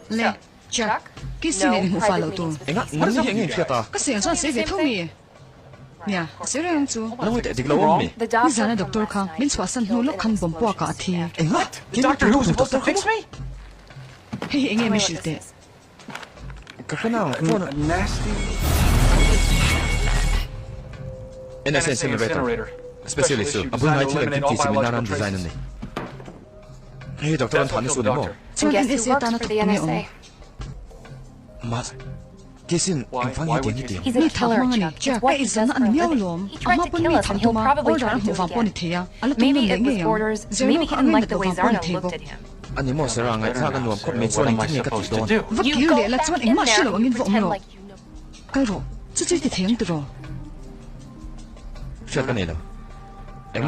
Lê, Jack, cái gì này một pha lẩu tù. Ngắn như hiện hiện ta. Cái gì sao sẽ về thông mi? Nè, sẽ ra không chú? Nó mới để được lâu mi. Bây giờ này doctor khang, bên xóa sân hú lúc khăn bấm bùa cả thì. What? The doctor who was supposed to fix me? Hey, anh em mới chịu tệ. Cái nào? Nasty. NS incinerator. Specialist. Abun hai chilang kimchi seminaran design ni. Hey, doctor an thani suni mo. Chuan NS ta na tukuni ong. Mas. Kesin ang fang hi tiang hi tiang. Ni thang mang ni, Jack, ai izan an miao lom. Ama pun mi thang tuma, order ang huwag po ni Thea. Ala tung nang lengi yung. Maybe he didn't like the way Zarna looked at him. Ani mo sarang ay thagan nuam kot me chuan ang ka ti don. Vak kiu le la chuan ing ma shilo ang in vong lo. Kai ro, chu chu ti theng tu ro. Siya kanila. Ang